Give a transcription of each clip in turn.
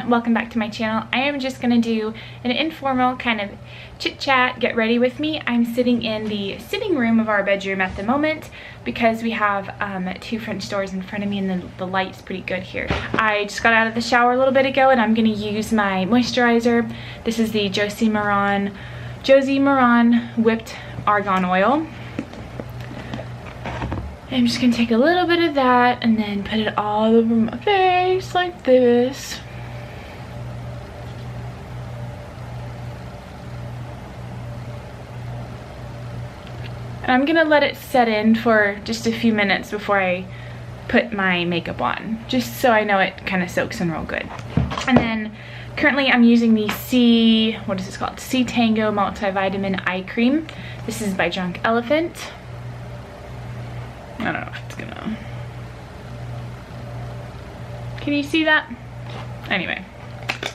welcome back to my channel. I am just gonna do an informal kind of chit chat, get ready with me. I'm sitting in the sitting room of our bedroom at the moment because we have two French doors in front of me and the light's pretty good here. I just got out of the shower a little bit ago and I'm gonna use my moisturizer. This is the Josie Maran whipped argan oil. I'm just gonna take a little bit of that and then put it all over my face like this. And I'm gonna let it set in for just a few minutes before I put my makeup on, just so I know it kind of soaks in real good. And then currently I'm using the what is this called? C Tango Multivitamin Eye Cream. This is by Drunk Elephant. I don't know if it's gonna... Can you see that? Anyway,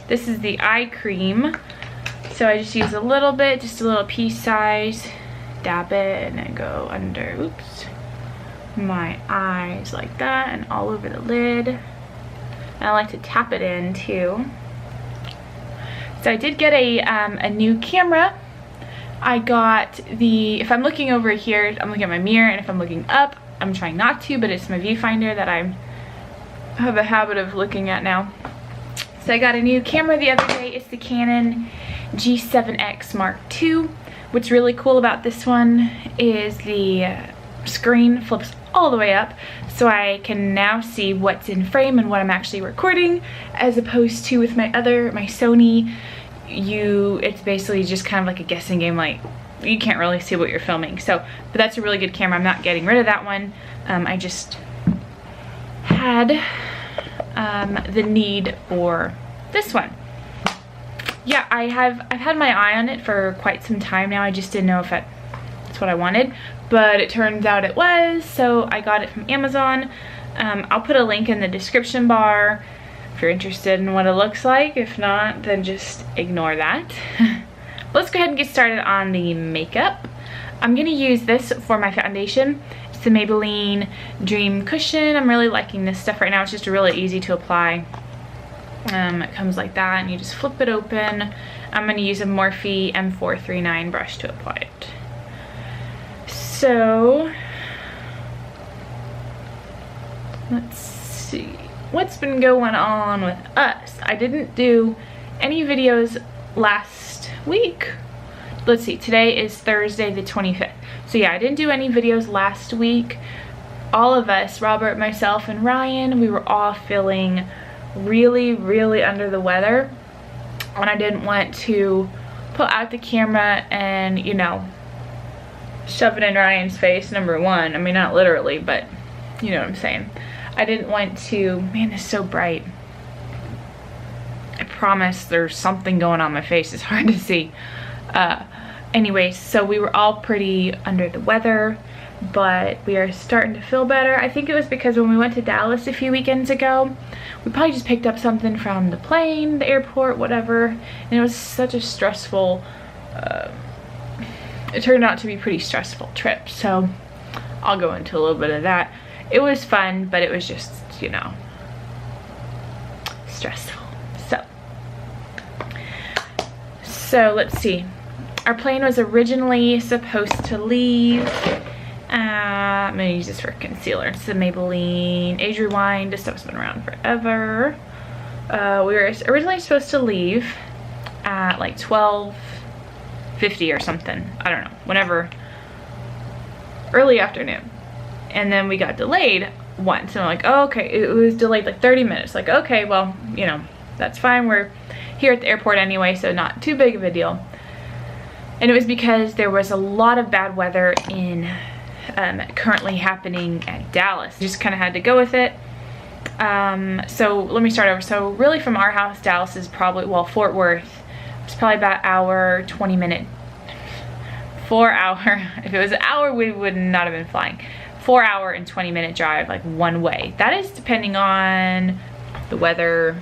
this is the eye cream. So I just use a little bit, just a little pea size, dab it, and then go under, oops, my eyes like that, and all over the lid. And I like to tap it in too. So I did get a new camera. I got the, if I'm looking over here, I'm looking at my mirror, and if I'm looking up, I'm trying not to, but it's my viewfinder that I have a habit of looking at now. So I got a new camera the other day. It's the Canon G7X Mark II. What's really cool about this one is the screen flips all the way up, so I can now see what's in frame and what I'm actually recording, as opposed to with my Sony, it's basically just kind of like a guessing game, like you can't really see what you're filming. So, but that's a really good camera. I'm not getting rid of that one. I just had the need for this one. Yeah, I've had my eye on it for quite some time now. I just didn't know if that's what I wanted, but it turns out it was, so I got it from Amazon. I'll put a link in the description bar if you're interested in what it looks like. If not, then just ignore that. Let's go ahead and get started on the makeup. I'm gonna use this for my foundation. It's the Maybelline Dream Cushion. I'm really liking this stuff right now. It's just really easy to apply. It comes like that and you just flip it open. I'm gonna use a Morphe M439 brush to apply it. So, let's see. What's been going on with us? I didn't do any videos last week. Let's see, today is Thursday the 25th. So yeah, I didn't do any videos last week. All of us, Robert, myself, and Ryan, we were all feeling really under the weather. And I didn't want to pull out the camera and, you know, shove it in Ryan's face, number one. I mean, not literally, but you know what I'm saying. I didn't want to, man, it's so bright. I promise there's something going on my face. It's hard to see. Anyway, so we were all pretty under the weather, but we are starting to feel better. I think it was because when we went to Dallas a few weekends ago, we probably just picked up something from the plane, the airport, whatever, and it was such a stressful, it turned out to be a pretty stressful trip, so I'll go into a little bit of that. It was fun, but it was just, you know, stressful. So let's see. Our plane was originally supposed to leave. I'm gonna use this for concealer. It's the Maybelline Age Rewind. This stuff's been around forever. We were originally supposed to leave at like 12:50 or something. I don't know. Whenever. Early afternoon. And then we got delayed once. And I'm like, oh, okay. It was delayed like 30 minutes. Like, okay, well, you know, that's fine. We're here at the airport anyway, so not too big of a deal. And it was because there was a lot of bad weather in currently happening at Dallas. Just kind of had to go with it. So let me start over. So really from our house, Dallas is probably, well, Fort Worth, it's probably about an hour, 20 minute, 4 hour. If it was an hour, we would not have been flying. 4 hour and 20 minute drive, like one way. That is depending on the weather,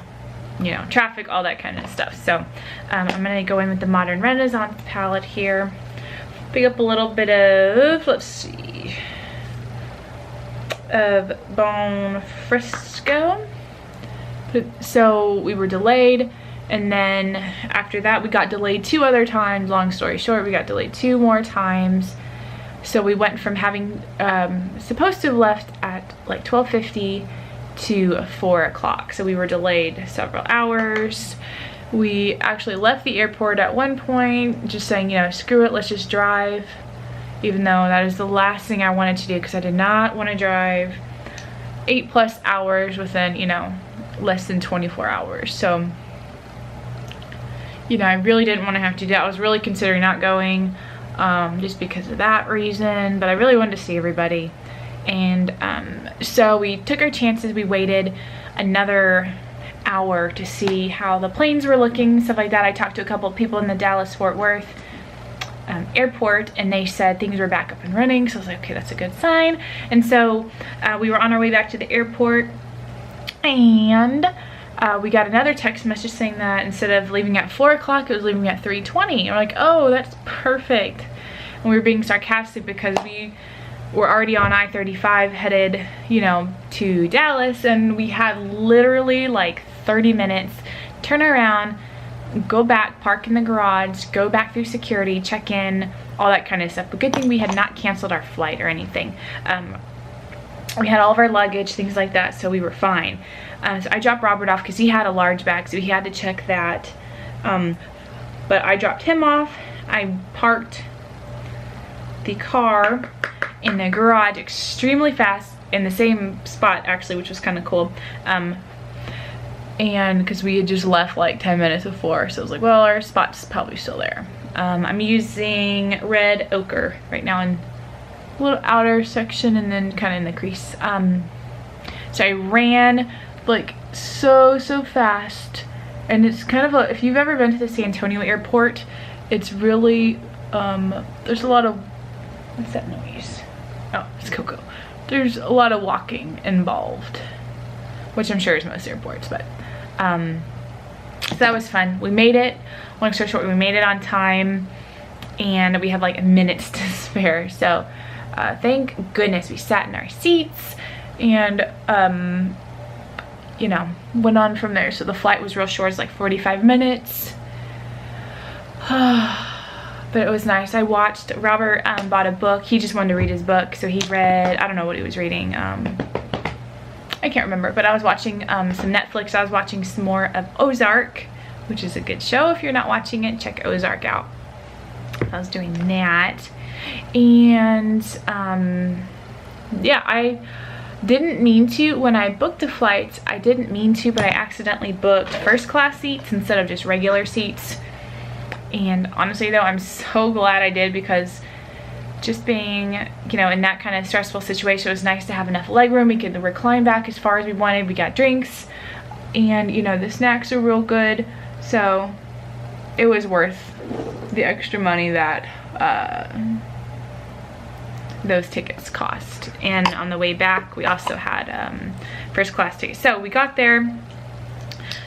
you know, traffic, all that kind of stuff. So I'm gonna go in with the Modern Renaissance palette here. Pick up a little bit of, let's see, of Bone Frisco. So we were delayed, and then after that we got delayed 2 other times. Long story short, we got delayed 2 more times. So we went from having supposed to have left at like 12:50 to 4 o'clock. So we were delayed several hours. We actually left the airport at one point just saying, you know, screw it, let's just drive, even though that is the last thing I wanted to do, because I did not want to drive 8+ hours within, you know, less than 24 hours. So, you know, I really didn't want to have to do that. I was really considering not going just because of that reason, but I really wanted to see everybody. And so we took our chances. We waited another hour to see how the planes were looking, stuff like that. I talked to a couple of people in the Dallas-Fort Worth airport, and they said things were back up and running. So I was like, okay, that's a good sign. And so we were on our way back to the airport, and we got another text message saying that instead of leaving at 4 o'clock, it was leaving at 3:20. And we're like, oh, that's perfect. And we were being sarcastic because we were already on I-35 headed, you know, to Dallas, and we had literally like 30 minutes, turn around, go back, park in the garage, go back through security, check in, all that kind of stuff. But good thing we had not canceled our flight or anything. We had all of our luggage, things like that, so we were fine. So I dropped Robert off because he had a large bag, so he had to check that. But I dropped him off. I parked the car in the garage extremely fast, in the same spot actually, which was kind of cool. And because we had just left like 10 minutes before, so I was like, well, our spot's probably still there. I'm using red ochre right now in a little outer section and then kind of in the crease. So I ran like so fast, and it's kind of a, if you've ever been to the San Antonio airport, it's really there's a lot of, what's that noise? Oh, it's Coco. There's a lot of walking involved, which I'm sure is most airports, but so that was fun. We made it, long story short, we made it on time, and we had like minutes to spare. So thank goodness we sat in our seats, and you know, went on from there. So the flight was real short, it's like 45 minutes. But it was nice. I watched, Robert bought a book. He just wanted to read his book, so he read, I don't know what he was reading. I can't remember, but I was watching some Netflix. I was watching some more of Ozark, which is a good show. If you're not watching it, check Ozark out. I was doing that. And yeah, I didn't mean to, when I booked the flights, I didn't mean to, but I accidentally booked first class seats instead of just regular seats. And honestly though, I'm so glad I did, because just being, you know, in that kind of stressful situation, it was nice to have enough leg room. We could recline back as far as we wanted. We got drinks, and you know, the snacks are real good. So it was worth the extra money that those tickets cost. And on the way back, we also had first class tickets. So we got there,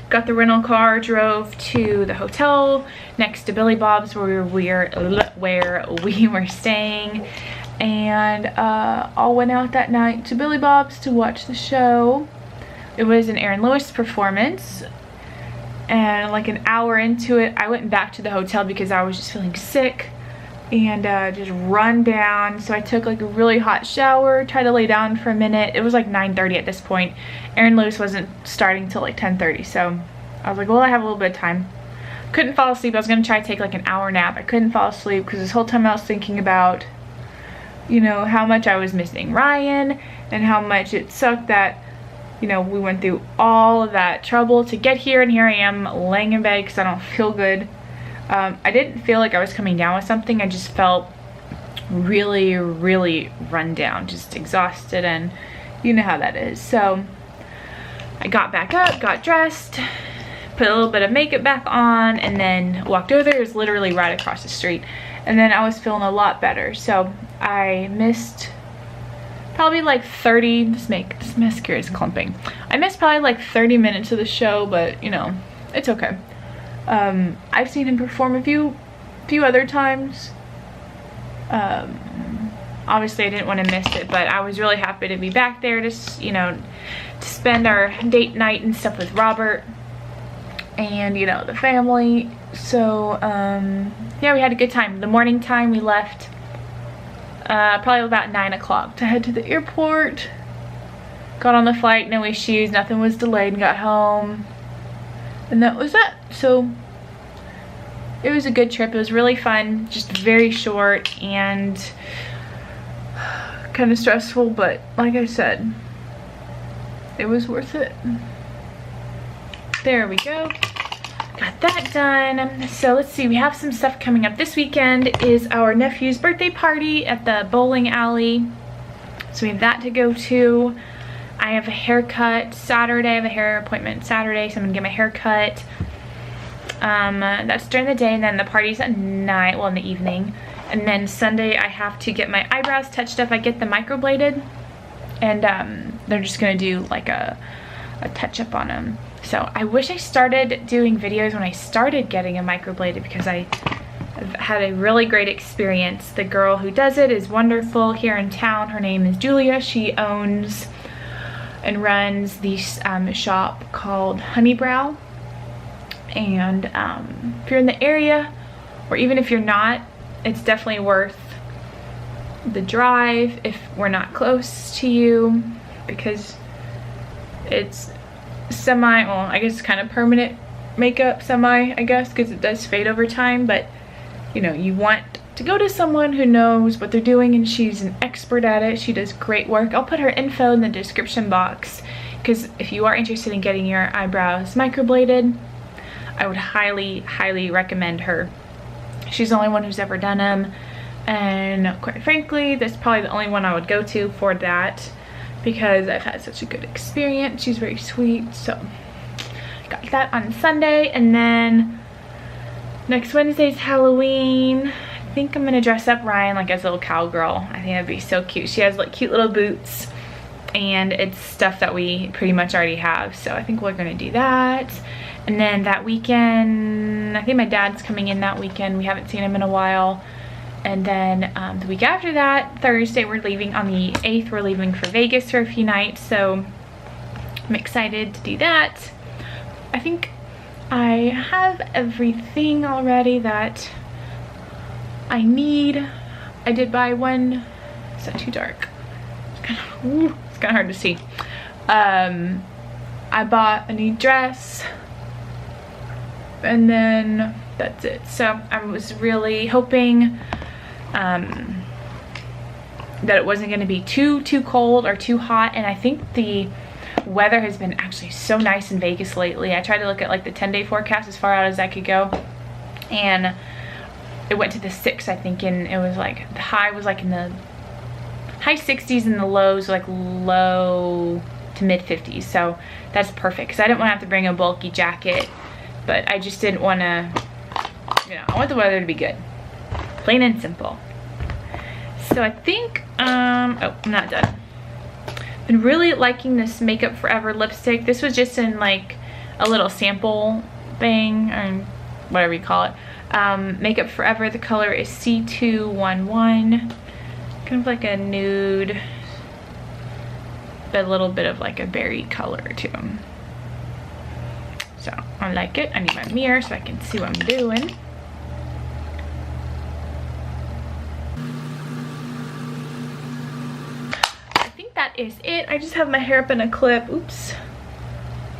got the rental car, drove to the hotel next to Billy Bob's where we were staying, and all went out that night to Billy Bob's to watch the show. It was an Aaron Lewis performance, and like an hour into it, I went back to the hotel because I was just feeling sick and just run down. So I took like a really hot shower, tried to lay down for a minute. It was like 9:30 at this point. Aaron Lewis wasn't starting till like 10:30, so I was like, well, I have a little bit of time. Couldn't fall asleep. I was gonna try to take like an hour nap. I couldn't fall asleep because this whole time I was thinking about, you know, how much I was missing Ryan and how much it sucked that, you know, we went through all of that trouble to get here, and here I am laying in bed because I don't feel good. I didn't feel like I was coming down with something. I just felt really run down, just exhausted, and you know how that is. So I got back up, got dressed, put a little bit of makeup back on, and then walked over there. It was literally right across the street, and then I was feeling a lot better. So I missed probably like 30, this mascara is clumping. I missed probably like 30 minutes of the show, but you know, it's okay. I've seen him perform a few other times. obviously I didn't want to miss it, but I was really happy to be back there to, you know, to spend our date night and stuff with Robert and, you know, the family. So yeah, we had a good time. The morning time we left probably about 9 o'clock to head to the airport. Got on the flight, no issues, nothing was delayed, and got home, and that was it. So it was a good trip. It was really fun, just very short and kind of stressful, but like I said, it was worth it. There we go, got that done. So let's see, we have some stuff coming up. This weekend is our nephew's birthday party at the bowling alley, so we have that to go to. I have a haircut Saturday. I have a hair appointment Saturday, so I'm gonna get my hair cut. That's during the day, and then the party's at night, well, in the evening. And then Sunday I have to get my eyebrows touched up. I get the microbladed, and they're just gonna do like a touch up on them. So I wish I started doing videos when I started getting a microbladed, because I've had a really great experience. The girl who does it is wonderful here in town. Her name is Julia. She owns and runs this shop called Honeybrow. And if you're in the area, or even if you're not, it's definitely worth the drive if we're not close to you, because it's semi, well, I guess it's kind of permanent makeup, semi, I guess, because it does fade over time. But you know, you want to go to someone who knows what they're doing, and she's an expert at it. She does great work. I'll put her info in the description box, because if you are interested in getting your eyebrows microbladed, I would highly recommend her. She's the only one who's ever done them, and quite frankly, that's probably the only one I would go to for that, because I've had such a good experience. She's very sweet. So got that on Sunday, and then next Wednesday's Halloween. I think I'm gonna dress up Ryan like as a little cowgirl. I think that'd be so cute. She has like cute little boots, and it's stuff that we pretty much already have, so I think we're gonna do that. And then that weekend, I think my dad's coming in that weekend. We haven't seen him in a while. And then the week after that, Thursday, we're leaving on the 8th. We're leaving for Vegas for a few nights, so I'm excited to do that. I think I have everything already that I need. I did buy one. Is that too dark? It's kind of hard to see. I bought a new dress, and then that's it. So I was really hoping that it wasn't going to be too cold or too hot, and I think the weather has been actually so nice in Vegas lately. I tried to look at like the 10-day forecast as far out as I could go, and it went to the 6th, I think, and it was like the high was like in the high 60s and the lows like low to mid 50s. So that's perfect, because I didn't want to have to bring a bulky jacket, but I just didn't want to, you know, I want the weather to be good, plain and simple. So I think oh, I'm not done. Been really liking this Makeup Forever lipstick. This was just in like a little sample thing, or whatever you call it. Makeup Forever, the color is C211, kind of like a nude, but a little bit of like a berry color to them. So I like it. I need my mirror so I can see what I'm doing. That is it. I just have my hair up in a clip. Oops.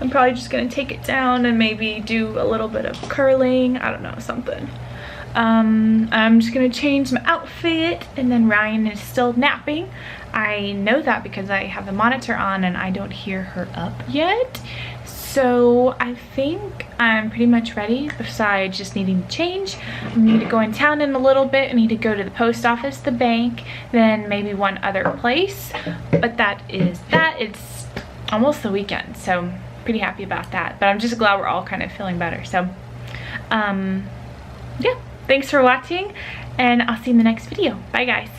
I'm probably just gonna take it down and maybe do a little bit of curling. I don't know, something. I'm just gonna change my outfit, and then Ryan is still napping. I know that because I have the monitor on and I don't hear her up yet. So I think I'm pretty much ready, besides just needing to change. I need to go in town in a little bit. I need to go to the post office, the bank, then maybe one other place. But that is that. It's almost the weekend, so pretty happy about that. But I'm just glad we're all kind of feeling better. So yeah, thanks for watching, and I'll see you in the next video. Bye guys.